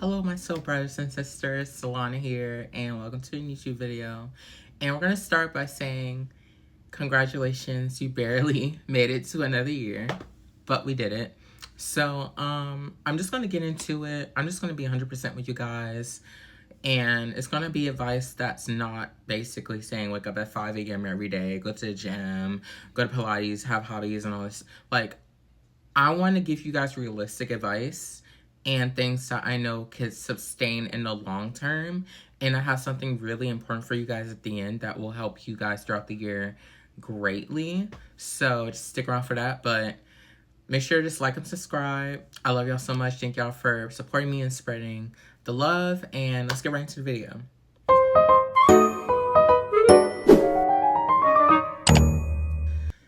Hello, my soul brothers and sisters. Solana here, and welcome to a YouTube video. And we're going to start by saying, congratulations, you barely made it to another year, but we did it. So, I'm just going to get into it. I'm just going to be 100% with you guys. And it's going to be advice that's not basically saying wake up at 5 a.m. every day, go to the gym, go to Pilates, have hobbies and all this. Like, I want to give you guys realistic advice and things that I know could sustain in the long term. And I have something really important for you guys at the end that will help you guys throughout the year greatly. So just stick around for that. But make sure to just like and subscribe. I love y'all so much. Thank y'all for supporting me and spreading the love. And let's get right into the video.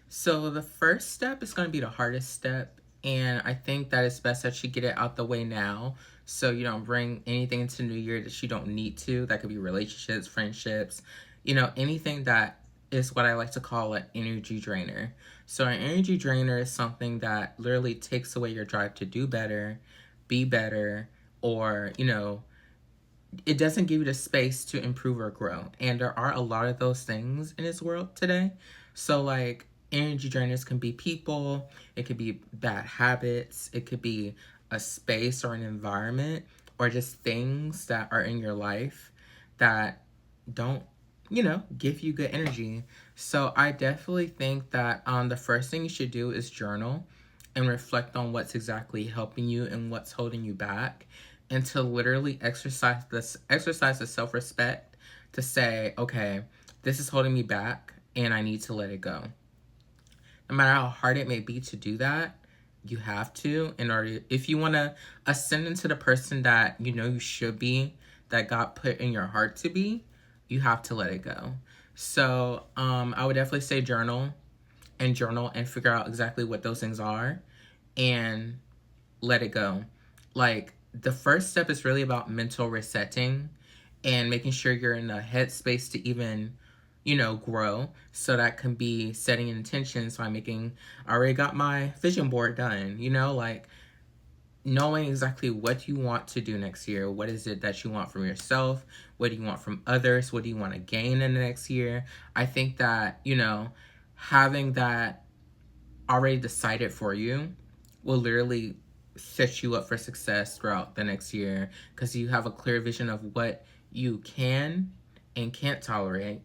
So the first step is going to be the hardest step. And I think that it's best that you get it out the way now, so you don't bring anything into the new year that you don't need to. That could be relationships, friendships, anything that is what I like to call an energy drainer. So an energy drainer is something that literally takes away your drive to do better, be better, or, it doesn't give you the space to improve or grow. And there are a lot of those things in this world today. So like, energy drainers can be people, it could be bad habits, it could be a space or an environment, or just things that are in your life that don't, give you good energy. So I definitely think that the first thing you should do is journal and reflect on what's exactly helping you and what's holding you back, and to literally exercise the self-respect to say, okay, this is holding me back and I need to let it go. No matter how hard it may be to do that, you have to, if you want to ascend into the person that you should be, that God put in your heart to be, you have to let it go. So I would definitely say journal and figure out exactly what those things are and let it go. Like, the first step is really about mental resetting and making sure you're in a headspace to even grow. So that can be setting intentions by I already got my vision board done, like knowing exactly what you want to do next year. What is it that you want from yourself? What do you want from others? What do you want to gain in the next year? I think that, having that already decided for you will literally set you up for success throughout the next year, because you have a clear vision of what you can and can't tolerate,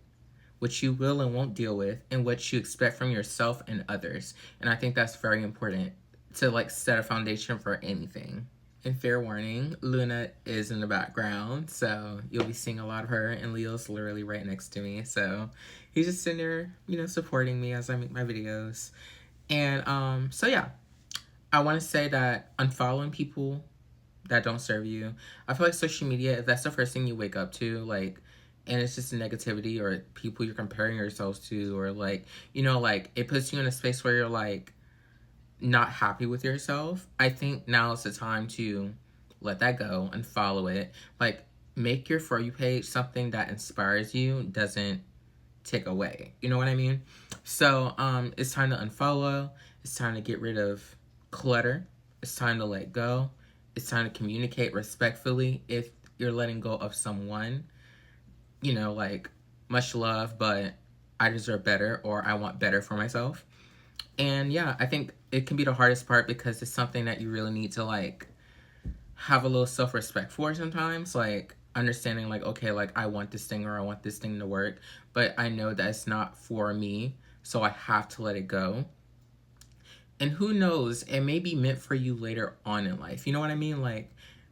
what you will and won't deal with, and what you expect from yourself and others. And I think that's very important to set a foundation for anything. And fair warning, Luna is in the background, so you'll be seeing a lot of her, and Leo's literally right next to me. So he's just sitting there, supporting me as I make my videos. And so yeah, I want to say that unfollowing people that don't serve you, I feel like social media, if that's the first thing you wake up to, and it's just negativity or people you're comparing yourselves to, or it puts you in a space where you're not happy with yourself, I think now is the time to let that go and follow it. Make your For You page something that inspires you, doesn't take away. You know what I mean? So it's time to unfollow. It's time to get rid of clutter. It's time to let go. It's time to communicate respectfully if you're letting go of someone. Much love, but I deserve better, or I want better for myself. And yeah, I think it can be the hardest part, because it's something that you really need to have a little self-respect for sometimes. Understanding okay, I want this thing, or I want this thing to work, but I know that it's not for me, so I have to let it go. And who knows, it may be meant for you later on in life. You know what I mean?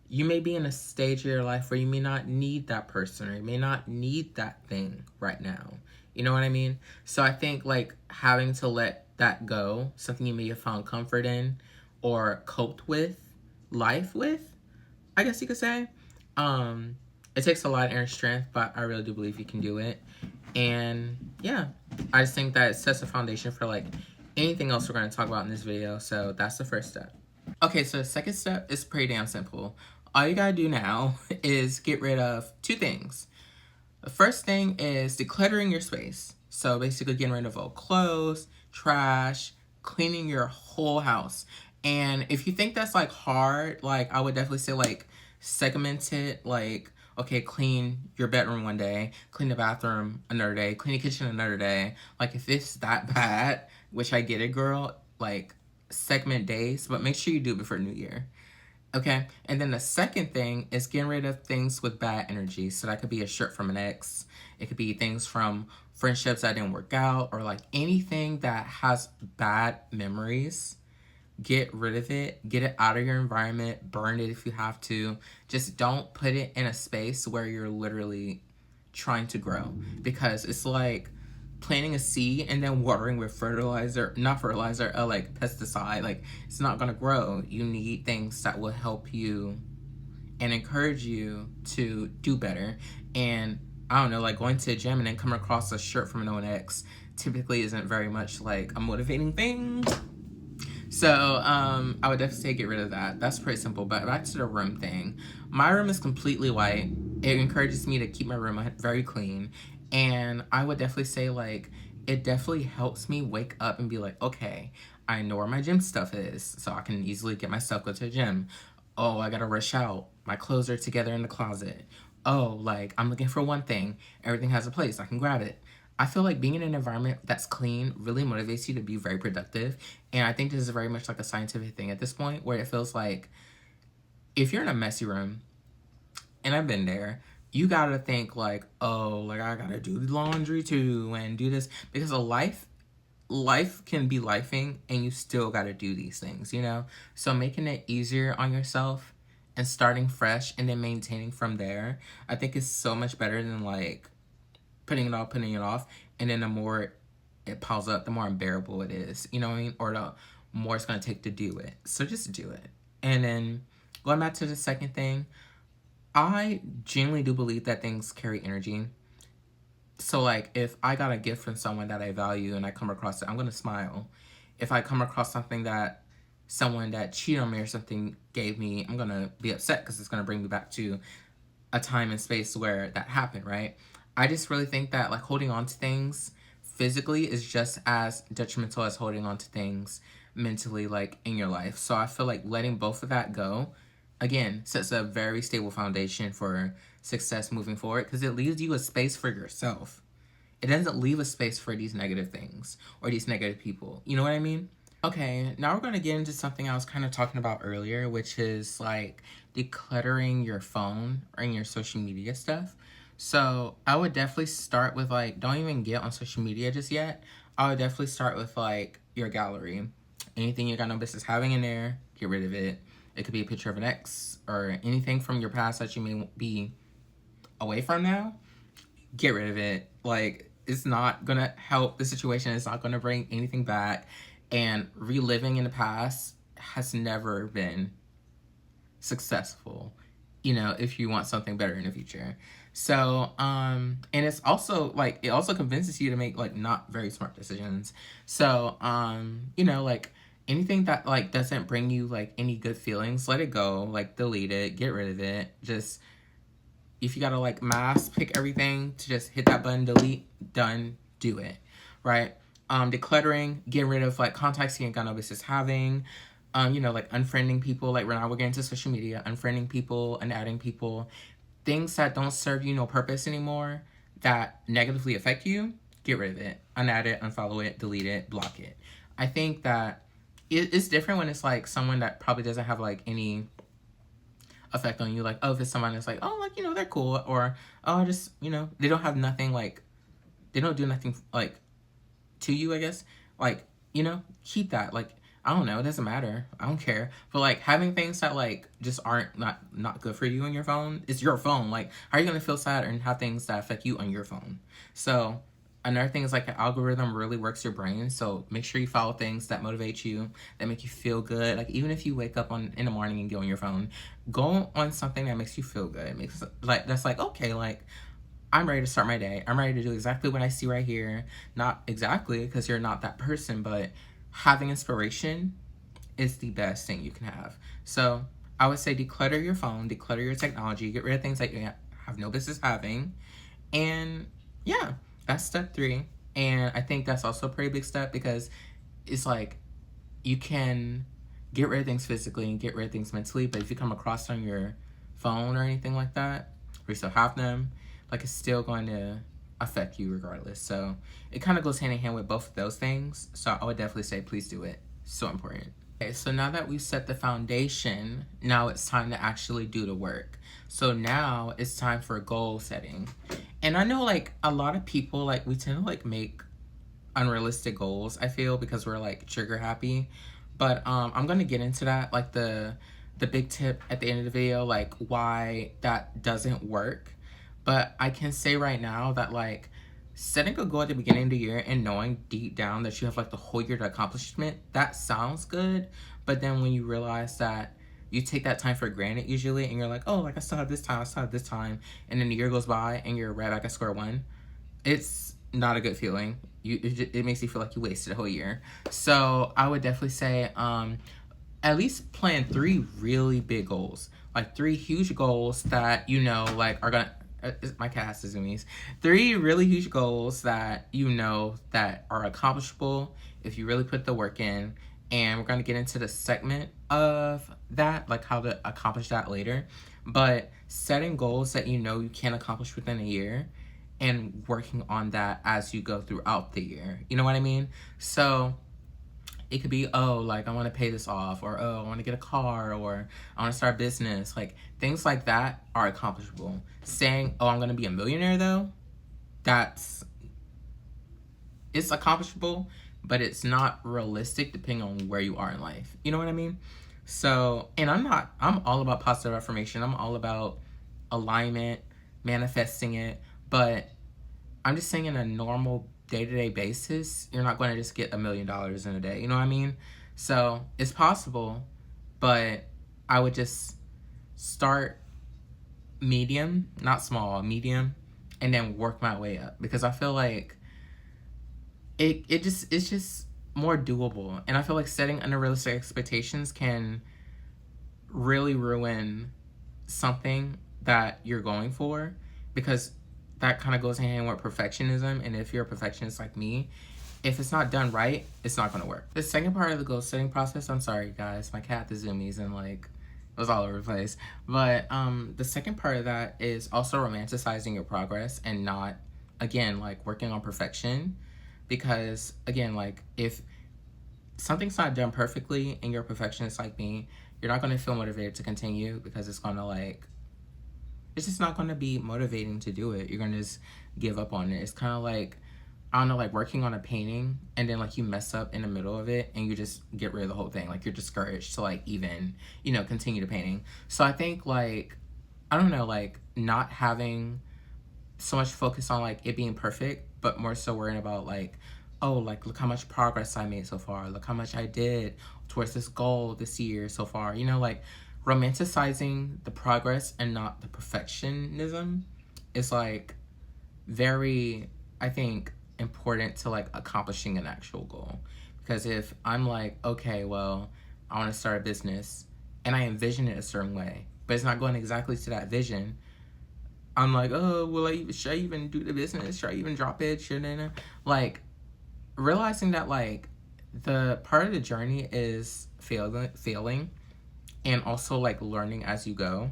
You may be in a stage of your life where you may not need that person, or you may not need that thing right now. You know what I mean? So I think having to let that go, something you may have found comfort in or coped with life with, I guess you could say. It takes a lot of inner strength, but I really do believe you can do it. And yeah, I just think that it sets a foundation for anything else we're going to talk about in this video. So that's the first step. Okay, so the second step is pretty damn simple. All you gotta do now is get rid of two things. The first thing is decluttering your space. So basically getting rid of old clothes, trash, cleaning your whole house. And if you think that's hard, I would definitely say segment it, like, okay, clean your bedroom one day, clean the bathroom another day, clean the kitchen another day. Like, if it's that bad, which I get it, girl, like, segment days, but make sure you do it before New Year. Okay, and then the second thing is getting rid of things with bad energy. So that could be a shirt from an ex. It could be things from friendships that didn't work out, or like anything that has bad memories. Get rid of it. Get it out of your environment. Burn it if you have to. Just don't put it in a space where you're literally trying to grow, because it's like planting a seed and then watering with fertilizer, not fertilizer, like pesticide. Like, it's not gonna grow. You need things that will help you and encourage you to do better. And I don't know, like going to a gym and then come across a shirt from an ex typically isn't very much like a motivating thing. So I would definitely say get rid of that. That's pretty simple. But back to the room thing. My room is completely white. It encourages me to keep my room very clean. And I would definitely say, like, it definitely helps me wake up and be like, okay, I know where my gym stuff is, so I can easily get myself go to the gym. Oh, I gotta rush out. My clothes are together in the closet. Oh, like, I'm looking for one thing. Everything has a place. I can grab it. I feel like being in an environment that's clean really motivates you to be very productive. And I think this is very much like a scientific thing at this point, where it feels like if you're in a messy room, and I've been there, you gotta think like, oh, like I gotta do the laundry too and do this, because a life can be lifing and you still gotta do these things, you know? So making it easier on yourself and starting fresh and then maintaining from there, I think is so much better than like putting it off, and then the more it piles up, the more unbearable it is, you know what I mean? Or the more it's gonna take to do it. So just do it. And then going back to the second thing, I genuinely do believe that things carry energy. So, like, if I got a gift from someone that I value and I come across it, I'm going to smile. If I come across something that someone that cheated on me or something gave me, I'm going to be upset because it's going to bring me back to a time and space where that happened, right? I just really think that, like, holding on to things physically is just as detrimental as holding on to things mentally, like, in your life. So I feel like letting both of that go, again, sets a very stable foundation for success moving forward, because it leaves you a space for yourself. It doesn't leave a space for these negative things or these negative people. You know what I mean? Okay, now we're going to get into something I was kind of talking about earlier, which is like decluttering your phone and your social media stuff. So I would definitely start with like, don't even get on social media just yet. I would definitely start with like your gallery. Anything you got no business having in there, get rid of it. It could be a picture of an ex or anything from your past that you may be away from now. Get rid of it. Like, it's not gonna help the situation. It's not gonna bring anything back. And reliving in the past has never been successful, you know, if you want something better in the future. So, and it's also like, it also convinces you to make like not very smart decisions. So, you know, like anything that like doesn't bring you like any good feelings, let it go, like delete it, get rid of it. Just, if you gotta like mass pick everything to just hit that button, delete, done, do it, right? Decluttering, getting rid of like contacts you ain't got no business having. You know, like unfriending people, like right now we're getting to social media, unfriending people and adding people. Things that don't serve you no purpose anymore, that negatively affect you, get rid of it. Unadd it, unfollow it, delete it, block it. I think that it's different when it's like someone that probably doesn't have like any effect on you. Like, oh, if it's someone that's like, oh, like, you know, they're cool. Or, oh, just, you know, they don't have nothing like, they don't do nothing like to you, I guess. Like, you know, keep that. Like, I don't know, it doesn't matter. I don't care. But like having things that like just aren't not good for you on your phone, it's your phone. Like, how are you gonna feel sad and have things that affect you on your phone? So another thing is like the algorithm really works your brain. So make sure you follow things that motivate you, that make you feel good. Like, even if you wake up in the morning and get on your phone, go on something that makes you feel good. It makes like, that's like, okay, like I'm ready to start my day. I'm ready to do exactly what I see right here. Not exactly, because you're not that person, but having inspiration is the best thing you can have. So I would say declutter your phone, declutter your technology, get rid of things that you have no business having. And yeah, that's step 3. And I think that's also a pretty big step, because it's like you can get rid of things physically and get rid of things mentally, but if you come across on your phone or anything like that, or you still have them, like it's still going to affect you regardless. So it kind of goes hand in hand with both of those things. So I would definitely say please do it. So important. Okay, so now that we've set the foundation, now it's time to actually do the work. So now it's time for goal setting. And I know like a lot of people, like we tend to like make unrealistic goals, I feel, because we're like trigger happy. But I'm gonna get into that, like the big tip at the end of the video, like why that doesn't work. But I can say right now that like setting a goal at the beginning of the year and knowing deep down that you have like the whole year to accomplishment, that sounds good. But then when you realize that you take that time for granted usually, and you're like, oh, like I still have this time, I still have this time, and then the year goes by and you're right back at square one, it's not a good feeling. It makes you feel like you wasted a whole year. So I would definitely say at least plan 3 really big goals, like 3 huge goals that you know like are gonna my cat has to zoomies. 3 really huge goals that you know that are accomplishable if you really put the work in. And we're gonna get into the segment of that, like how to accomplish that later. But setting goals that you know you can accomplish within a year and working on that as you go throughout the year. You know what I mean? So it could be, oh, like I want to pay this off, or oh, I want to get a car, or I want to start a business. Like things like that are accomplishable. Saying, oh, I'm going to be a millionaire though, it's accomplishable, but it's not realistic depending on where you are in life. You know what I mean? So, and I'm all about positive affirmation. I'm all about alignment, manifesting it. But I'm just saying in a normal day-to-day basis, you're not going to just get $1 million in a day. You know what I mean? So it's possible, but I would just start medium, not small, medium, and then work my way up, because I feel like it's just more doable. And I feel like setting unrealistic expectations can really ruin something that you're going for, because that kind of goes hand in hand with perfectionism. And if you're a perfectionist like me, if it's not done right, it's not going to work. The second part of the goal setting process, I'm sorry guys, my cat the zoomies and like it was all over the place. But the second part of that is also romanticizing your progress and not, again, like working on perfection. Because again, like if something's not done perfectly and you're a perfectionist like me, you're not going to feel motivated to continue, because it's going to like, it's just not going to be motivating to do it. You're going to just give up on it. It's kind of like, I don't know, like working on a painting and then like you mess up in the middle of it and you just get rid of the whole thing. Like you're discouraged to like even, you know, continue the painting. So I think like, I don't know, like not having so much focus on like it being perfect, but more so worrying about like, oh, like look how much progress I made so far. Look how much I did towards this goal this year so far. You know, like romanticizing the progress and not the perfectionism is like very, I think, important to like accomplishing an actual goal. Because if I'm like, okay, well, I want to start a business and I envision it a certain way, but it's not going exactly to that vision, I'm like, oh, well, should I even do the business? Should I even drop it? Should I? Like, realizing that like the part of the journey is failing and also like learning as you go.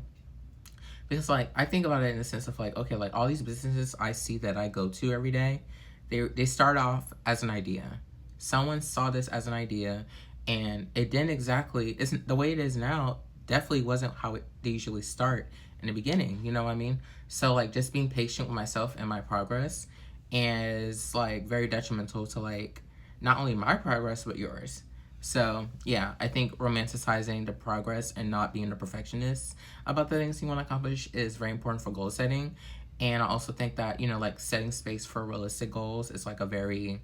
Because like I think about it in the sense of like, okay, like all these businesses I see that I go to every day, they start off as an idea. Someone saw this as an idea and it didn't exactly, isn't the way it is now, definitely wasn't how they usually start in the beginning, you know what I mean? So like just being patient with myself and my progress is like very detrimental to like not only my progress but yours. So yeah, I think romanticizing the progress and not being a perfectionist about the things you want to accomplish is very important for goal setting. And I also think that, you know, like setting space for realistic goals is like a very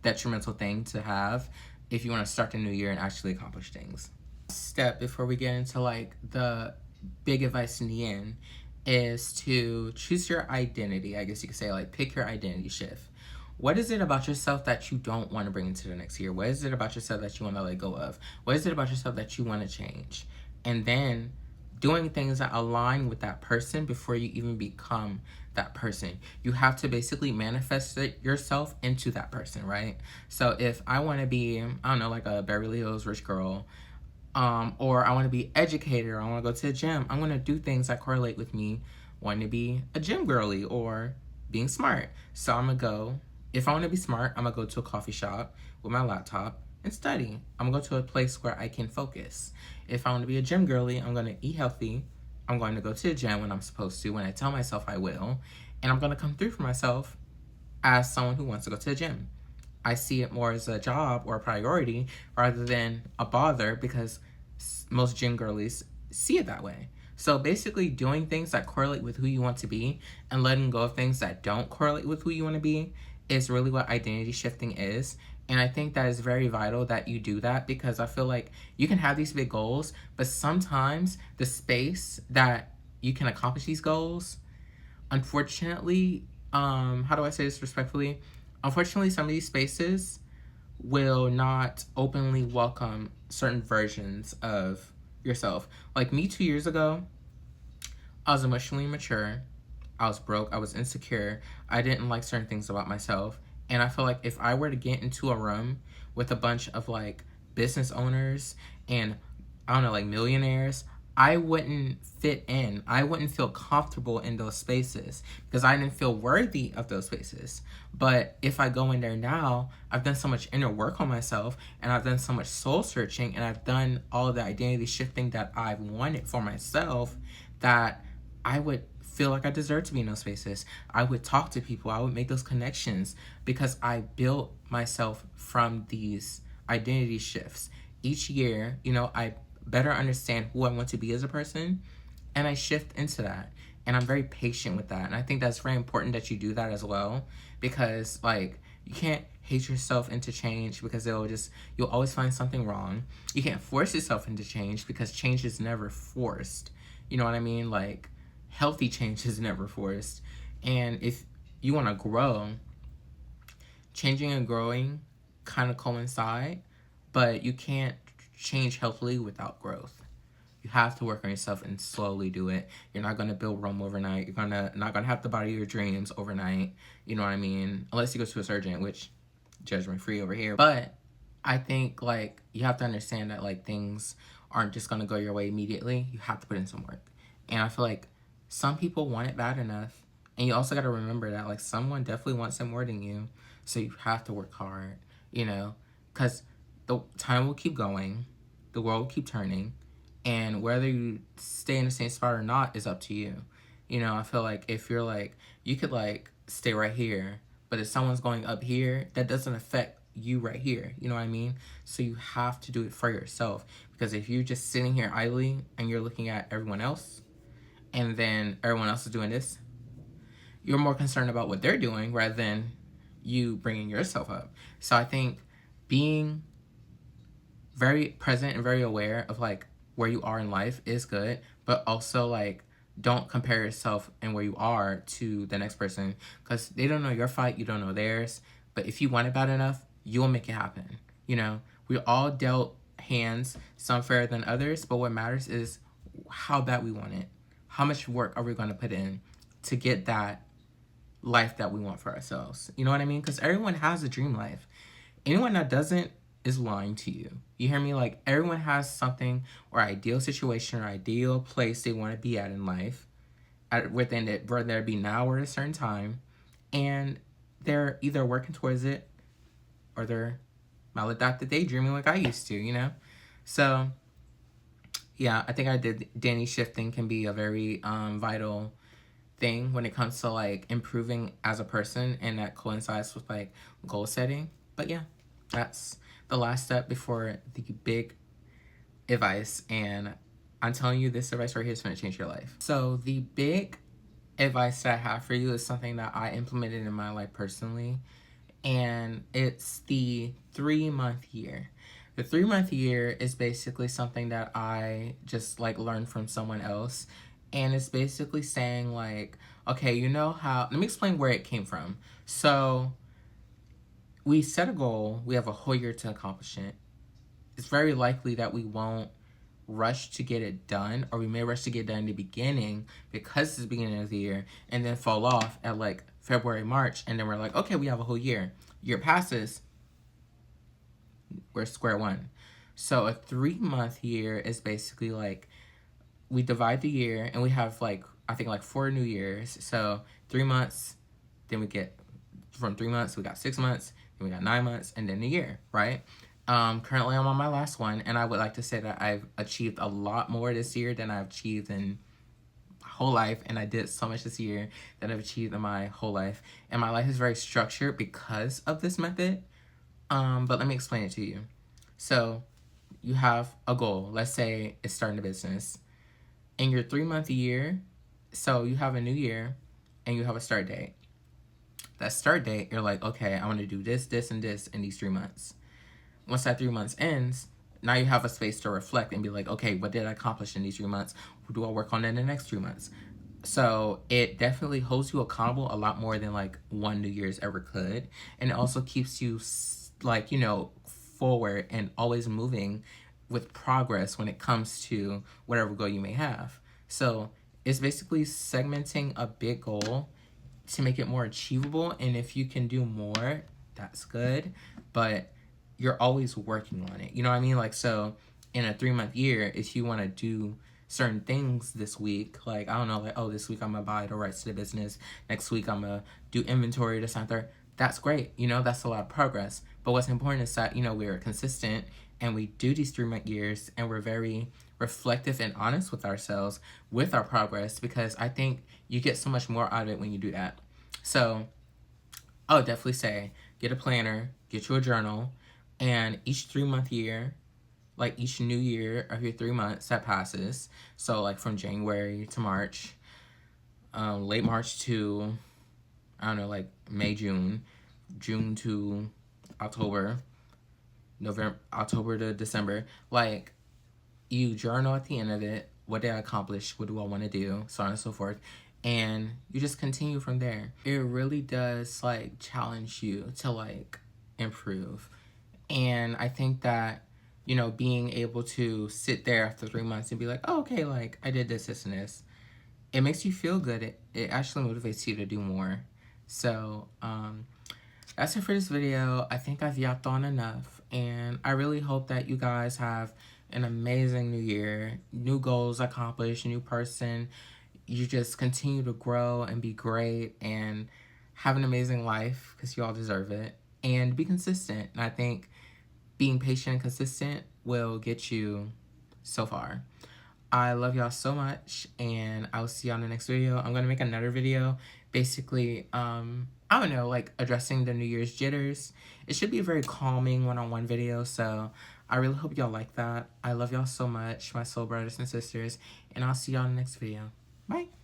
detrimental thing to have if you want to start the new year and actually accomplish things. Step before we get into like the big advice in the end is to choose your identity. I guess you could say like pick your identity shift. What is it about yourself that you don't want to bring into the next year? What is it about yourself that you want to let go of? What is it about yourself that you want to change? And then doing things that align with that person before you even become that person. You have to basically manifest yourself into that person, right? So if I want to be, I don't know, like a Beverly Hills rich girl, Or I want to be educated, or I want to go to the gym. I'm going to do things that correlate with me wanting to be a gym girly or being smart. So I'm going to go, if I want to be smart, I'm going to go to a coffee shop with my laptop and study. I'm going to go to a place where I can focus. If I want to be a gym girly, I'm going to eat healthy. I'm going to go to the gym when I'm supposed to, when I tell myself I will. And I'm going to come through for myself as someone who wants to go to the gym. I see it more as a job or a priority rather than a bother, because most gym girlies see it that way. So basically doing things that correlate with who you want to be and letting go of things that don't correlate with who you want to be is really what identity shifting is. And I think that is very vital that you do that, because I feel like you can have these big goals, but sometimes the space that you can accomplish these goals, unfortunately, how do I say this respectfully? Unfortunately, some of these spaces will not openly welcome certain versions of yourself. Like me 2 years ago, I was emotionally immature. I was broke. I was insecure. I didn't like certain things about myself. And I feel like if I were to get into a room with a bunch of like business owners and I don't know, like millionaires, I wouldn't fit in. I wouldn't feel comfortable in those spaces because I didn't feel worthy of those spaces. But if I go in there now, I've done so much inner work on myself and I've done so much soul searching and I've done all of the identity shifting that I've wanted for myself, that I would feel like I deserve to be in those spaces. I would talk to people. I would make those connections because I built myself from these identity shifts. Each year, I better understand who I want to be as a person, and I shift into that. And I'm very patient with that. And I think that's very important that you do that as well, because like you can't hate yourself into change because you'll always find something wrong. You can't force yourself into change because change is never forced. You know what I mean? Like healthy change is never forced. And if you want to grow, changing and growing kind of coincide, but you can't change healthily without growth. You have to work on yourself and slowly do it. You're not gonna build Rome overnight. You're not gonna have the body of your dreams overnight. You know what I mean? Unless you go to a surgeon, which judgment free over here. But I think like you have to understand that like things aren't just gonna go your way immediately. You have to put in some work. And I feel like some people want it bad enough. And you also gotta remember that like someone definitely wants it more than you. So you have to work hard, because the time will keep going, the world will keep turning, and whether you stay in the same spot or not is up to you. I feel like if you're like, you could like stay right here, but if someone's going up here, that doesn't affect you right here. You know what I mean? So you have to do it for yourself, because if you're just sitting here idly and you're looking at everyone else, and then everyone else is doing this, you're more concerned about what they're doing rather than you bringing yourself up. So I think being very present and very aware of like where you are in life is good, but also like don't compare yourself and where you are to the next person, because they don't know your fight, you don't know theirs. But if you want it bad enough, you'll make it happen. We all dealt hands, some fairer than others, but what matters is how bad we want it. How much work are we going to put in to get that life that we want for ourselves? You know what I mean? Because everyone has a dream life. Anyone that doesn't is lying to you. You hear me? Like everyone has something or ideal situation or ideal place they want to be at in life, within it, whether it be now or at a certain time, and they're either working towards it or they're maladaptive daydreaming like I used to. So yeah, I think identity shifting can be a very vital thing when it comes to like improving as a person, and that coincides with like goal setting. But yeah, that's the last step before the big advice, and I'm telling you, this advice right here is going to change your life. So the big advice that I have for you is something that I implemented in my life personally, and it's the 3-month year. The 3-month year is basically something that I just like learned from someone else, and it's basically saying like, okay, let me explain where it came from. So we set a goal, we have a whole year to accomplish it. It's very likely that we won't rush to get it done, or we may rush to get it done in the beginning because it's the beginning of the year, and then fall off at like February, March, and then we're like, okay, we have a whole year. Year passes, we're square one. So a 3-month year is basically like we divide the year and we have like, I think like 4 new years. So 3 months, then we get from 3 months, we got 6 months, then we got 9 months, and then a year, right? Currently I'm on my last one, and I would like to say that I've achieved a lot more this year than I've achieved in my whole life, and I did so much this year that I've achieved in my whole life. And my life is very structured because of this method. But let me explain it to you. So you have a goal. Let's say it's starting a business. In your 3-month year, so you have a new year and you have a start date. That start date, you're like, okay, I want to do this, this, and this in these 3 months. Once that 3 months ends, now you have a space to reflect and be like, okay, what did I accomplish in these 3 months? What do I work on in the next 3 months? So it definitely holds you accountable a lot more than like one New Year's ever could. And it also keeps you like, forward and always moving with progress when it comes to whatever goal you may have. So it's basically segmenting a big goal to make it more achievable. And if you can do more, that's good. But you're always working on it. You know what I mean? Like, so in a 3-month year, if you want to do certain things this week, like, I don't know, like, oh, this week I'm going to buy the rights to the business. Next week I'm going to do inventory, this and third. That's great. That's a lot of progress. But what's important is that, we're consistent and we do these 3-month years and we're very reflective and honest with ourselves with our progress, because I think you get so much more out of it when you do that. So I would definitely say get a planner, get you a journal, and each 3-month year, like each new year of your 3 months that passes, so like from January to March, late March to, I don't know, like May, June to October, October to December, like you journal at the end of it, what did I accomplish, what do I want to do, so on and so forth, and you just continue from there. It really does like challenge you to like improve. And I think that, being able to sit there after 3 months and be like, oh, okay, like I did this, this, and this, it makes you feel good. It actually motivates you to do more. So that's it for this video. I think I've yapped on enough, and I really hope that you guys have an amazing new year, new goals accomplished, new person. You just continue to grow and be great and have an amazing life, because you all deserve it, and be consistent. And I think being patient and consistent will get you so far. I love y'all so much, and I'll see y'all in the next video. I'm gonna make another video, basically, I don't know, like addressing the New Year's jitters. It should be a very calming one-on-one video, so I really hope y'all like that. I love y'all so much, my soul brothers and sisters, and I'll see y'all in the next video. Bye.